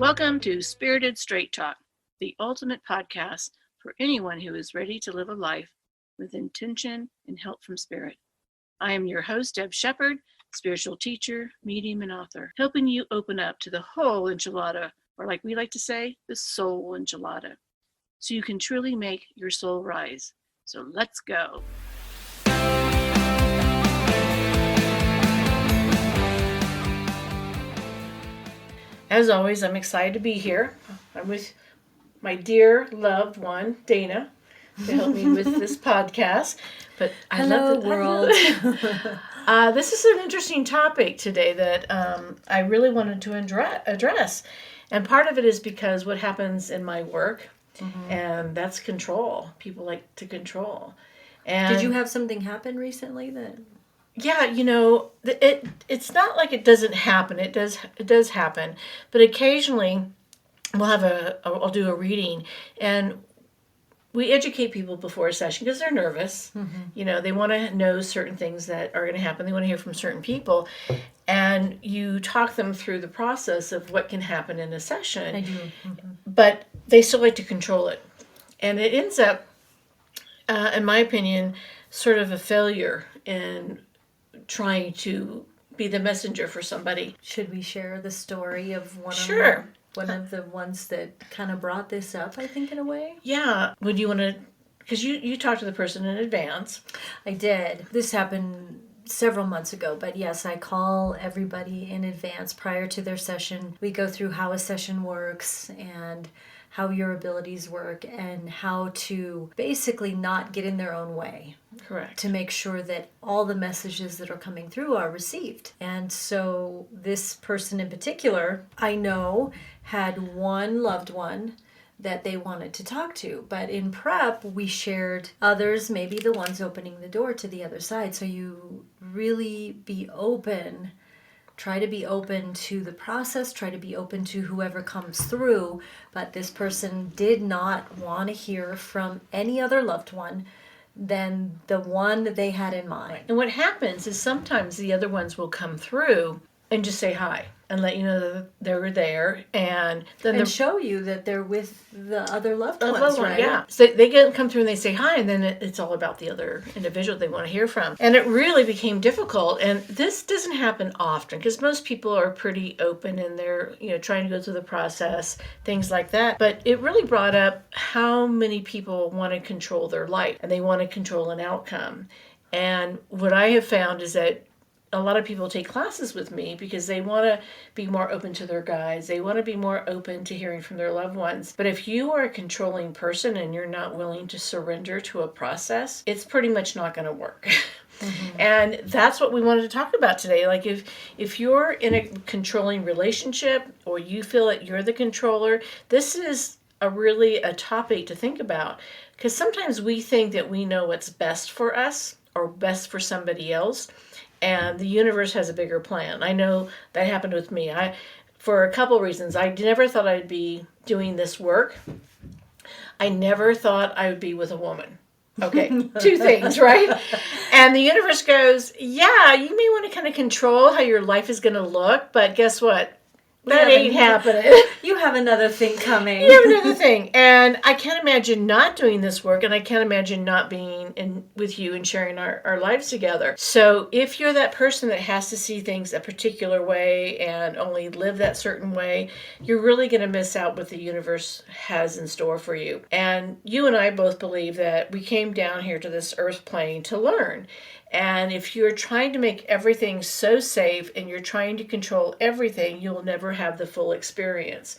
Welcome to Spirited Straight Talk, the ultimate podcast for anyone who is ready to live a life with intention and help from spirit. I am your host, Deb Shepard, spiritual teacher, medium, and author, helping you open up to the whole enchilada, or like we like to say, the soul enchilada, so you can truly make your soul rise. So let's go. As always, I'm excited to be here. I'm with my dear loved one, Dana, to help me with this podcast. But Hello, world. This is an interesting topic today that I really wanted to address. And part of it is because what happens in my work, and that's control. People like to control. And did you have something happen recently that... Yeah, it's not like it doesn't happen. It does happen. But occasionally I'll do a reading, and we educate people before a session because they're nervous. Mm-hmm. They want to know certain things that are going to happen. They want to hear from certain people. And you talk them through the process of what can happen in a session. I do. Mm-hmm. But they still like to control it. And it ends up, in my opinion, sort of a failure in trying to be the messenger for somebody. Should we share the story of one of the ones that kind of brought this up, I think, in a way? Yeah. Would you want to, because you talked to the person in advance. I did. This happened several months ago, but yes, I call everybody in advance prior to their session. We go through how a session works and how your abilities work and how to basically not get in their own way. Correct. To make sure that all the messages that are coming through are received. And so this person in particular, I know, had one loved one that they wanted to talk to. But in prep, we shared others, maybe the ones opening the door to the other side. So you really be open. Try to be open to the process, try to be open to whoever comes through, but this person did not want to hear from any other loved one than the one that they had in mind. And what happens is sometimes the other ones will come through and just say hi and let you know that they were there, and then show you that they're with the other loved ones, right? Yeah. So they come through and they say hi, and then it's all about the other individual they want to hear from. And it really became difficult. And this doesn't happen often because most people are pretty open and they're trying to go through the process, things like that. But it really brought up how many people want to control their life and they want to control an outcome. And what I have found is that a lot of people take classes with me because they want to be more open to their guides. They want to be more open to hearing from their loved ones. But if you are a controlling person and you're not willing to surrender to a process, it's pretty much not going to work. Mm-hmm. And that's what we wanted to talk about today. Like if you're in a controlling relationship or you feel that you're the controller, this is really a topic to think about. Because sometimes we think that we know what's best for us or best for somebody else. And the universe has a bigger plan. I know that happened with me. For a couple reasons. I never thought I'd be doing this work. I never thought I would be with a woman. Okay, two things, right? And the universe goes, yeah, you may want to kind of control how your life is going to look, but guess what? That ain't happening. You have another thing coming. You have another thing. And I can't imagine not doing this work, and I can't imagine not being with you and sharing our lives together. So if you're that person that has to see things a particular way and only live that certain way, you're really going to miss out what the universe has in store for you. And you and I both believe that we came down here to this earth plane to learn. And if you're trying to make everything so safe and you're trying to control everything, you'll never have the full experience.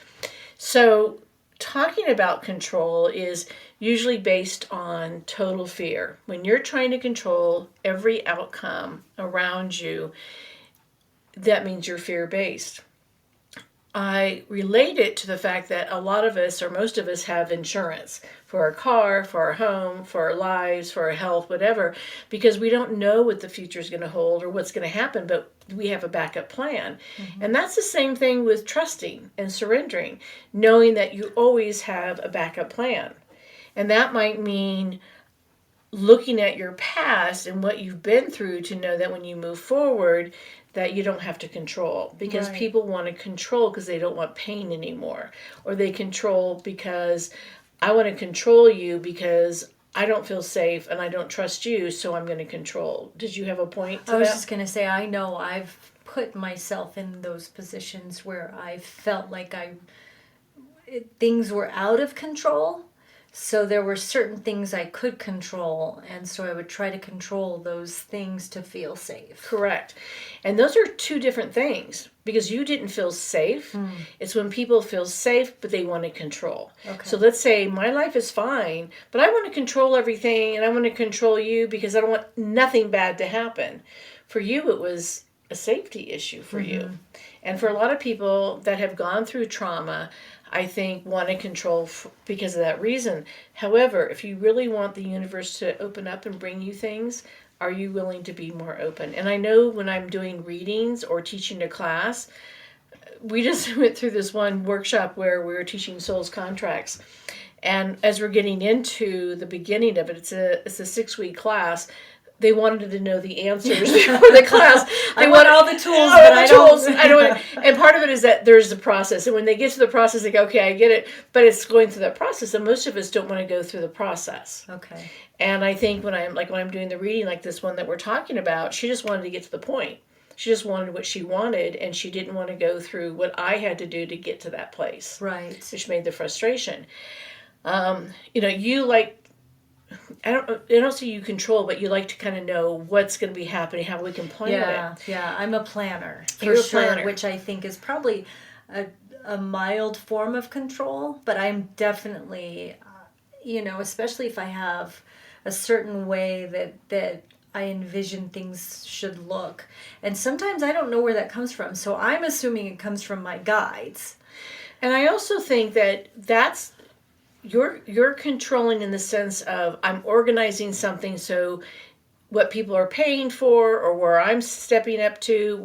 So talking about control is usually based on total fear. When you're trying to control every outcome around you, that means you're fear-based. I relate it to the fact that a lot of us, or most of us, have insurance for our car, for our home, for our lives, for our health, whatever, because we don't know what the future is going to hold or what's going to happen, but we have a backup plan. Mm-hmm. And that's the same thing with trusting and surrendering, knowing that you always have a backup plan. And that might mean looking at your past and what you've been through to know that when you move forward, that you don't have to control, because Right. people want to control because they don't want pain anymore, or they control because I want to control you because I don't feel safe and I don't trust you, so I'm going to control. Did you have a point to I was that? just going to say, I know I've put myself in those positions where I felt like things were out of control. So there were certain things I could control, and so I would try to control those things to feel safe. Correct. And those are two different things, because you didn't feel safe. It's when people feel safe, but they want to control. Okay. So let's say my life is fine, but I want to control everything and I want to control you because I don't want nothing bad to happen. For you, it was a safety issue for you. And for a lot of people that have gone through trauma, I think want to control because of that reason. However, if you really want the universe to open up and bring you things, are you willing to be more open? And I know when I'm doing readings or teaching a class, we just went through this one workshop where we were teaching souls contracts. And as we're getting into the beginning of it, it's a 6-week class. They wanted to know the answers before the class. I want all the tools, but I don't. And part of it is that there's the process. And when they get to the process, they go, okay, I get it. But it's going through that process. And most of us don't want to go through the process. Okay. And I think when I'm doing the reading, like this one that we're talking about, she just wanted to get to the point. She just wanted what she wanted, and she didn't want to go through what I had to do to get to that place. Right. Which made the frustration. You like, I don't see you control, but you like to kind of know what's going to be happening, how we can plan it. Yeah. I'm a planner for You're a sure, planner. which I think is probably a mild form of control. But I'm definitely, especially if I have a certain way that I envision things should look, and sometimes I don't know where that comes from. So I'm assuming it comes from my guides. And I also think that that's you're controlling in the sense of I'm organizing something so what people are paying for or where I'm stepping up to,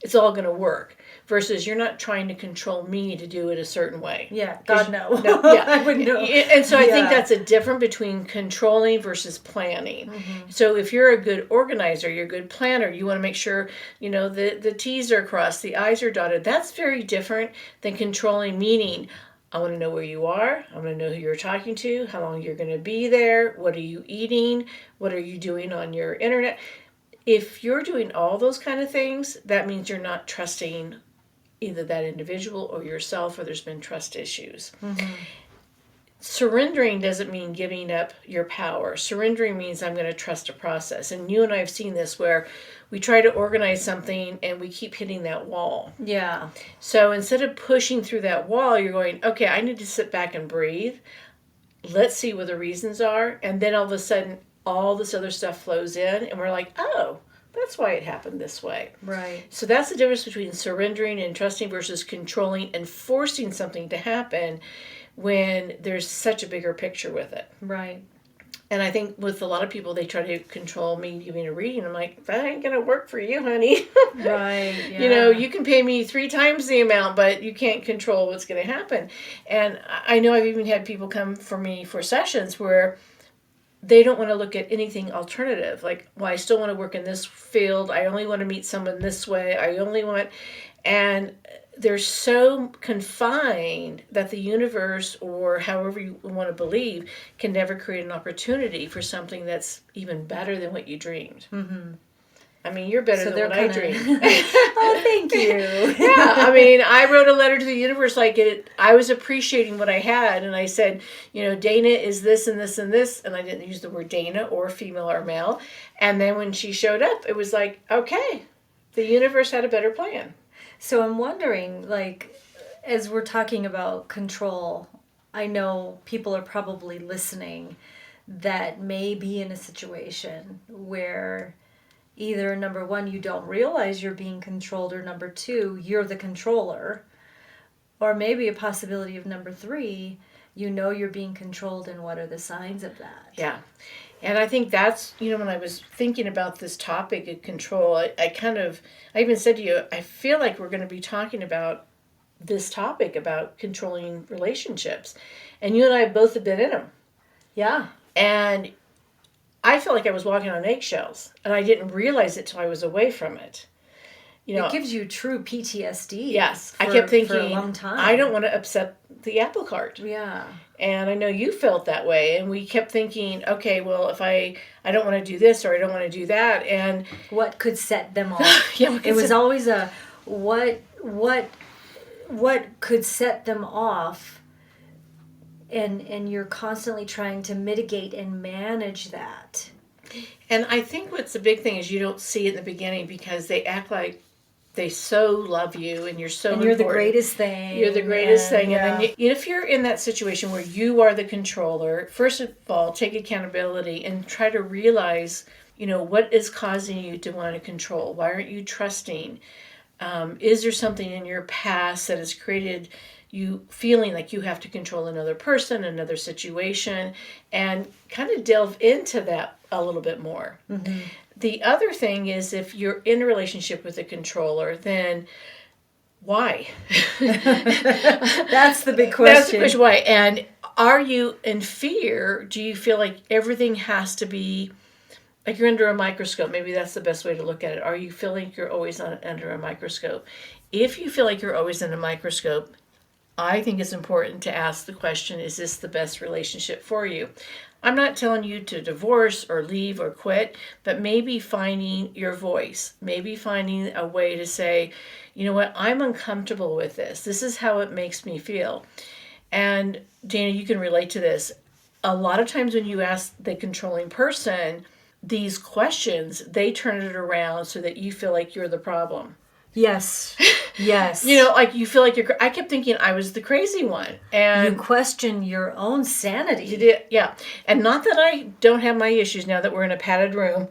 it's all going to work. Versus you're not trying to control me to do it a certain way. Yeah, God no. Yeah. I wouldn't know. And so I think that's a difference between controlling versus planning. So if you're a good organizer, you're a good planner, you want to make sure, the T's are crossed, the I's are dotted. That's very different than controlling, meaning I want to know where you are. I want to know who you're talking to, how long you're going to be there, what are you eating, what are you doing on your internet. If you're doing all those kind of things, that means you're not trusting either that individual or yourself, or there's been trust issues. Surrendering doesn't mean giving up your power. Surrendering means I'm going to trust a process. And you and I have seen this where we try to organize something and we keep hitting that wall. Yeah. So instead of pushing through that wall, you're going, okay, I need to sit back and breathe. Let's see what the reasons are. And then all of a sudden, all this other stuff flows in and we're like, oh, that's why it happened this way. Right. So that's the difference between surrendering and trusting versus controlling and forcing something to happen when there's such a bigger picture with it. Right. And I think with a lot of people, they try to control me giving a reading. I'm like, that ain't going to work for you, honey. Right. Yeah. You can pay me 3 times the amount, but you can't control what's going to happen. And I know I've even had people come for me for sessions where they don't want to look at anything alternative. Like, well, I still want to work in this field. I only want to meet someone this way. And they're so confined that the universe, or however you want to believe, can never create an opportunity for something that's even better than what you dreamed. I mean, you're better than what I dreamed. Oh, thank you. Yeah, I mean, I wrote a letter to the universe I was appreciating what I had, and I said, Dana is this and this and this, and I didn't use the word Dana or female or male. And then when she showed up, it was like, okay, the universe had a better plan. So I'm wondering, as we're talking about control, I know people are probably listening that may be in a situation where either, number one, you don't realize you're being controlled, or number two, you're the controller. Or maybe a possibility of number three, you're being controlled, and what are the signs of that? Yeah. And I think that's, when I was thinking about this topic of control, I even said to you, I feel like we're going to be talking about this topic about controlling relationships. And you and I both have been in them. Yeah. And I felt like I was walking on eggshells, and I didn't realize it till I was away from it. It gives you true PTSD. Yes. I kept thinking, for a long time. I don't want to upset the apple cart. Yeah. And I know you felt that way. And we kept thinking, okay, well, if I don't want to do this or I don't want to do that. And what could set them off? It was always a what could set them off, and you're constantly trying to mitigate and manage that. And I think what's the big thing is you don't see it in the beginning because they act like they so love you and you're so and you're important. the greatest thing. You're the greatest thing. And then if you're in that situation where you are the controller, first of all, take accountability and try to realize, what is causing you to want to control? Why aren't you trusting? Is there something in your past that has created you feeling like you have to control another person, another situation, and kind of delve into that a little bit more. Mm-hmm. The other thing is if you're in a relationship with a controller, then why? That's the big question. That's the question, why? And are you in fear? Do you feel like everything has to be like you're under a microscope? Maybe that's the best way to look at it. Are you feeling you're always under a microscope? If you feel like you're always in a microscope, I think it's important to ask the question, is this the best relationship for you? I'm not telling you to divorce or leave or quit, but maybe finding your voice, maybe finding a way to say, you know what, I'm uncomfortable with this. This is how it makes me feel. And Dana, you can relate to this. A lot of times when you ask the controlling person these questions, they turn it around so that you feel like you're the problem. Yes. Yes. Like you feel like I kept thinking I was the crazy one. And you question your own sanity. You did, yeah. And not that I don't have my issues now that we're in a padded room.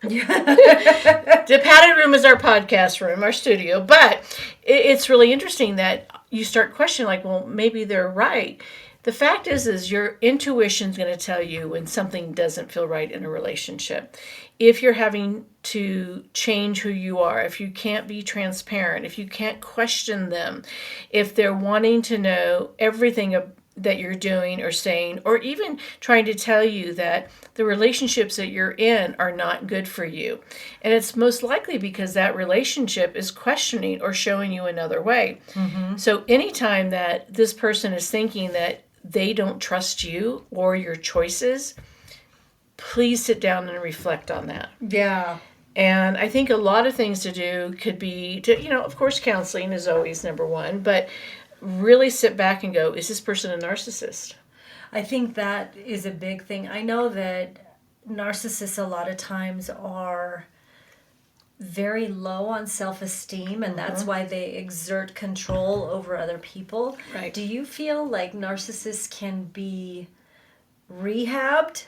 The padded room is our podcast room, our studio. But it's really interesting that you start questioning, like, well, maybe they're right. The fact is your intuition's going to tell you when something doesn't feel right in a relationship. If you're having to change who you are, if you can't be transparent, if you can't question them, if they're wanting to know everything that you're doing or saying, or even trying to tell you that the relationships that you're in are not good for you. And it's most likely because that relationship is questioning or showing you another way. Mm-hmm. So anytime that this person is thinking that they don't trust you or your choices, please sit down and reflect on that. Yeah. And I think a lot of things to do could be of course, counseling is always number one, but really sit back and go, is this person a narcissist? I think that is a big thing. I know that narcissists a lot of times are very low on self-esteem, and that's why they exert control over other people. Right. Do you feel like narcissists can be rehabbed?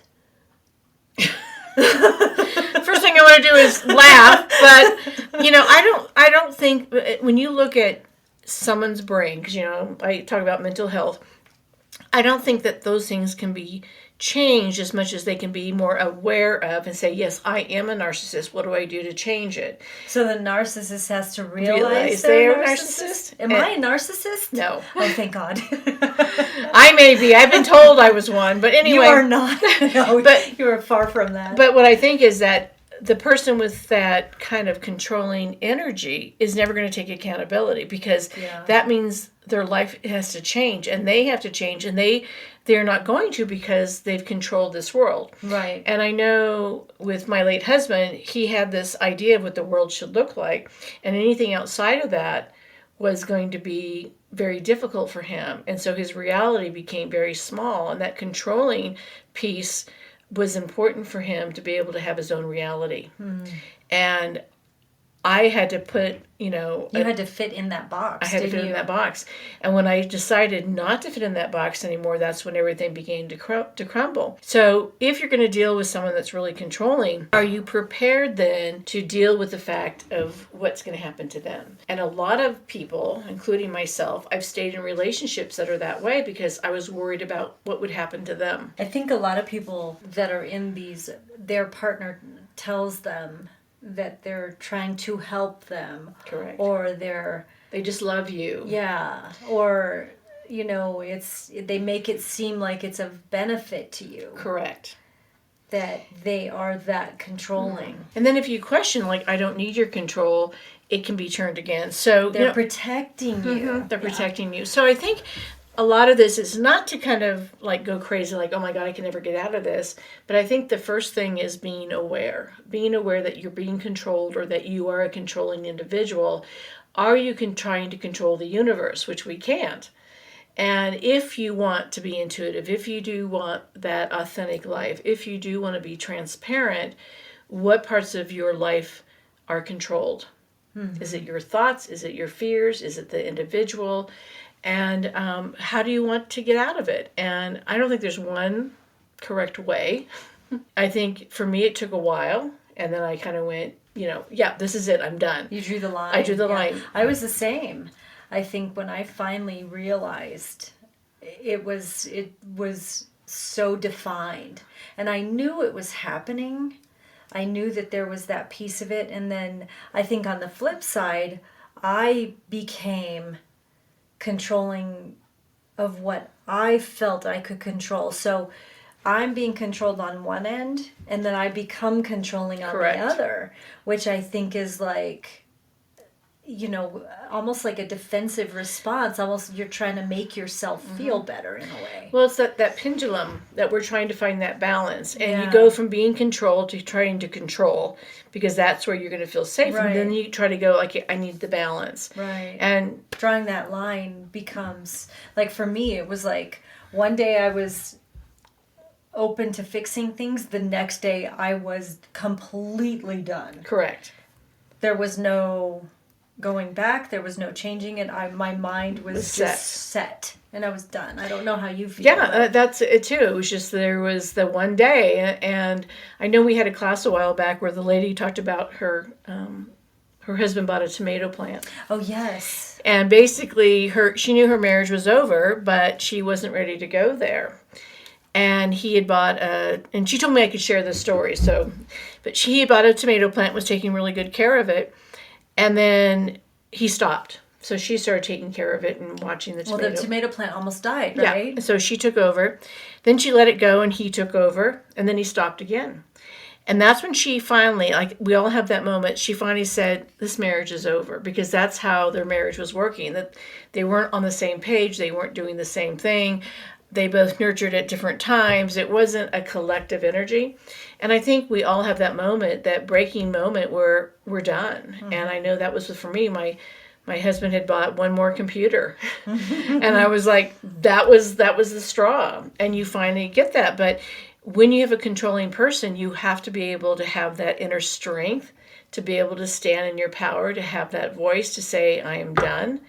First thing I want to do is laugh, but I don't think when you look at someone's brain, because I talk about mental health, I don't think that those things can be changed as much as they can be more aware of and say, yes, I am a narcissist. What do I do to change it? So the narcissist has to realize they're a narcissist? Am I a narcissist? No. Oh, thank God. I may be. I've been told I was one, but anyway. You are not. No, but you are far from that. But what I think is that the person with that kind of controlling energy is never going to take accountability, because that means their life has to change, and they have to change, and they're not going to, because they've controlled this world. Right. And I know with my late husband, he had this idea of what the world should look like, and anything outside of that was going to be very difficult for him. And so his reality became very small, and that controlling piece was important for him to be able to have his own reality. And I had to put, you had to fit in that box. I had to fit in that box. And when I decided not to fit in that box anymore, that's when everything began to crumble. So if you're going to deal with someone that's really controlling, are you prepared then to deal with the fact of what's going to happen to them? And a lot of people, including myself, I've stayed in relationships that are that way because I was worried about what would happen to them. I think a lot of people that are in these, their partner tells them that they're trying to help them. Correct. Or they just love you. Yeah. Or, they make it seem like it's of benefit to you. Correct. that they are that controlling. And then if you question, like, I don't need your control, it can be turned again. So They're protecting you. they're protecting you. So I think a lot of this is not to kind of like go crazy, like, oh my God, I can never get out of this. But I think the first thing is being aware that you're being controlled or that you are a controlling individual. Are you trying to control the universe, which we can't? And if you want to be intuitive, if you do want that authentic life, if you do want to be transparent, what parts of your life are controlled? Is it your thoughts? Is it your fears? Is it the individual? And how do you want to get out of it? And I don't think there's one correct way. I think for me it took a while, and then I kind of went, yeah, this is it. I'm done. You drew the line. I drew the line. I was the same. I think when I finally realized it was so defined, and I knew it was happening. I knew that there was that piece of it, and then I think on the flip side, I became controlling of what I felt I could control. So I'm being controlled on one end, and then I become controlling on Correct. the other, which I think is like, almost like a defensive response. Almost you're trying to make yourself feel better in a way. Well, it's that pendulum that we're trying to find that balance. And Yeah. you go from being controlled to trying to control, because that's where you're going to feel safe. Right. And then you try to go, like, I need the balance. Right. And drawing that line becomes, like, for me, it was like one day I was open to fixing things. The next day I was completely done. correct. There was no going back. There was no changing it. My mind was just set. And I was done. I don't know how you feel. Yeah, that's it too. It was just there was the one day, and I know we had a class a while back where the lady talked about her husband bought a tomato plant. Oh, yes. And basically she knew her marriage was over, but she wasn't ready to go there. And he had bought and she told me I could share this story. But he had bought a tomato plant, was taking really good care of it. And then he stopped. So she started taking care of it and watching the tomato. Well, the tomato plant almost died, right? Yeah. So she took over. Then she let it go and he took over. And then he stopped again. And that's when she finally, like, we all have that moment, she finally said, this marriage is over. Because that's how their marriage was working. That they weren't on the same page. They weren't doing the same thing. They both nurtured at different times. It wasn't a collective energy. And I think we all have that moment, that breaking moment where we're done. Mm-hmm. And I know that was for me. My husband had bought one more computer. And I was like, that was the straw. And you finally get that. But when you have a controlling person, you have to be able to have that inner strength, to be able to stand in your power, to have that voice to say, I am done.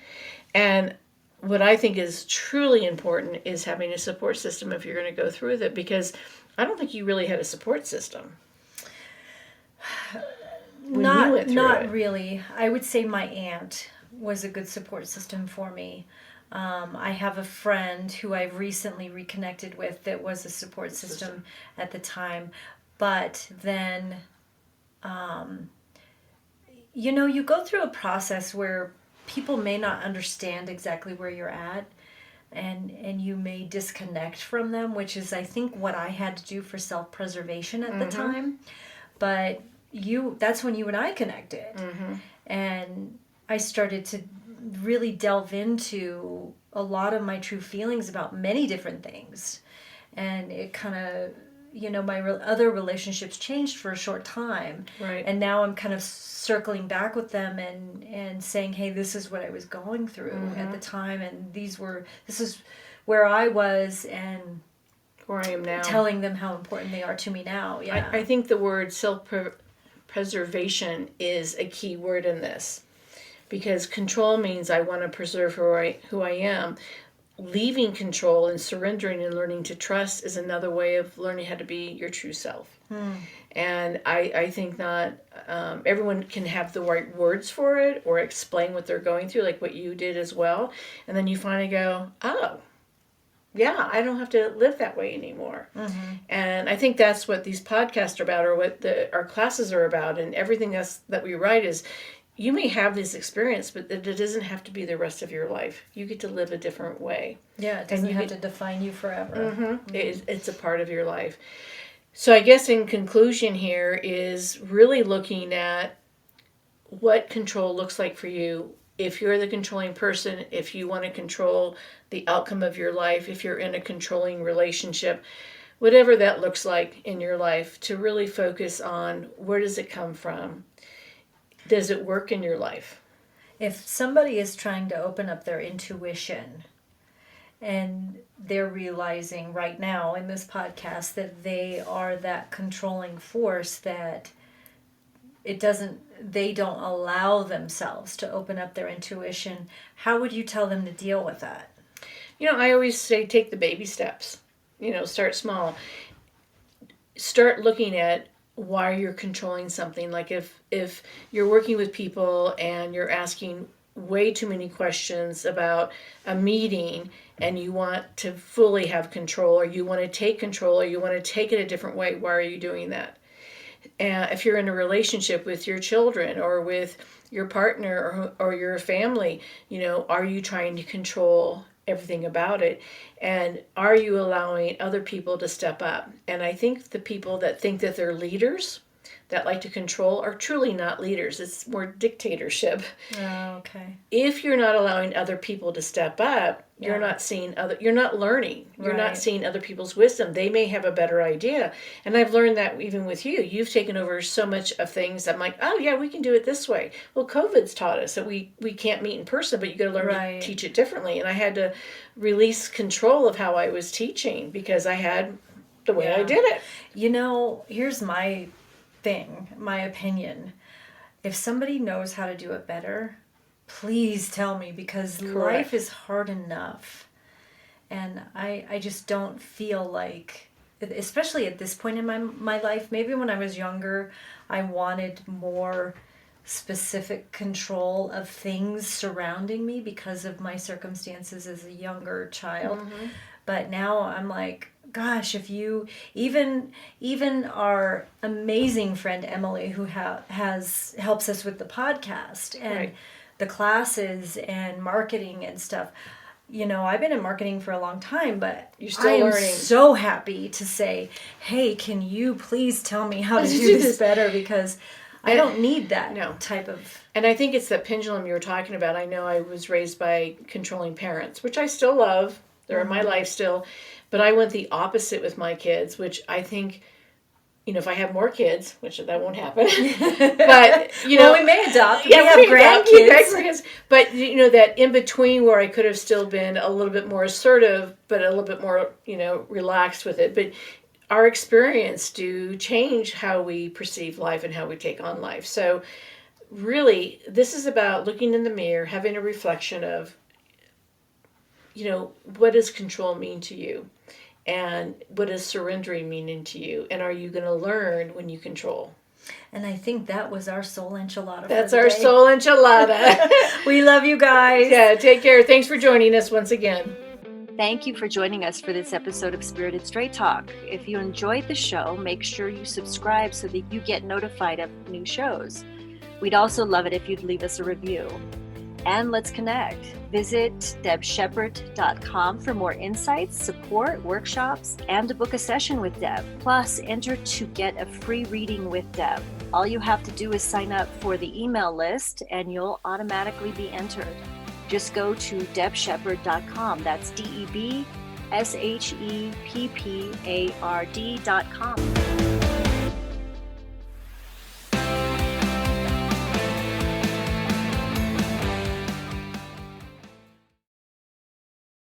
And what I think is truly important is having a support system if you're going to go through with it, because I don't think you really had a support system. Not really. I would say my aunt was a good support system for me. I have a friend who I've recently reconnected with that was a support system at the time. But then, you go through a process where people may not understand exactly where you're at, and you may disconnect from them, which is, I think, what I had to do for self-preservation at the time. But that's when you and I connected. Mm-hmm. And I started to really delve into a lot of my true feelings about many different things. And it kind of, my other relationships changed for a short time. Right. And now I'm kind of circling back with them and saying, hey, this is what I was going through at the time. And this is where I was, and where I am now. Telling them how important they are to me now. Yeah. I think the word self-preservation is a key word in this. Because control means I want to preserve who I am. Leaving control and surrendering and learning to trust is another way of learning how to be your true self. And I think not everyone can have the right words for it or explain what they're going through, like what you did as well. And then you finally go, oh, yeah, I don't have to live that way anymore. Mm-hmm. And I think that's what these podcasts are about, or what our classes are about, and everything that we write is, you may have this experience, but it doesn't have to be the rest of your life. You get to live a different way. Yeah, it doesn't have to define you forever. Mm-hmm. It's a part of your life. So I guess in conclusion here is really looking at what control looks like for you. If you're the controlling person, if you want to control the outcome of your life, if you're in a controlling relationship, whatever that looks like in your life, to really focus on where does it come from? Does it work in your life? If somebody is trying to open up their intuition and they're realizing right now in this podcast that they are that controlling force, that they don't allow themselves to open up their intuition, how would you tell them to deal with that? I always say take the baby steps. Start small. Start looking at why you're controlling something. Like if you're working with people and you're asking way too many questions about a meeting and you want to fully have control, or you want to take control, or you want to take it a different way, why are you doing that? And if you're in a relationship with your children or with your partner or your family, are you trying to control everything about it? And are you allowing other people to step up? And I think the people that think that they're leaders, that like to control, are truly not leaders. It's more dictatorship. Oh, okay. If you're not allowing other people to step up, you're not seeing you're not learning. You're not seeing other people's wisdom. They may have a better idea. And I've learned that even with you. You've taken over so much of things. I'm like, oh yeah, we can do it this way. Well, COVID's taught us that we can't meet in person, but you got to learn to teach it differently. And I had to release control of how I was teaching because I had the way I did it. Here's my thing, my opinion. If somebody knows how to do it better, please tell me, because life is hard enough. And I just don't feel like, especially at this point in my life, maybe when I was younger, I wanted more specific control of things surrounding me because of my circumstances as a younger child. Mm-hmm. But now I'm like, gosh, if you even our amazing friend Emily, who helps us with the podcast and the classes and marketing and stuff. I've been in marketing for a long time, but you're still learning. I'm so happy to say, hey, can you please tell me how to do this better? Because I don't need that type of... And I think it's that pendulum you were talking about. I know I was raised by controlling parents, which I still love. They're in my life still. But I went the opposite with my kids, which I think, if I have more kids, which that won't happen. But, we may adopt. We have grandkids. But, that in between where I could have still been a little bit more assertive, but a little bit more, relaxed with it. But our experience do change how we perceive life and how we take on life. So really, this is about looking in the mirror, having a reflection of, what does control mean to you? And what does surrendering mean to you? And are you going to learn when you control? And I think that was our soul enchilada. That's our soul enchilada. We love you guys. Yeah, take care. Thanks for joining us once again. Thank you for joining us for this episode of Spirited Straight Talk. If you enjoyed the show, make sure you subscribe so that you get notified of new shows. We'd also love it if you'd leave us a review. And let's connect. Visit debshepard.com for more insights, support, workshops, and to book a session with Deb. Plus, enter to get a free reading with Deb. All you have to do is sign up for the email list and you'll automatically be entered. Just go to debshepard.com. That's DEBSHEPPARD.com.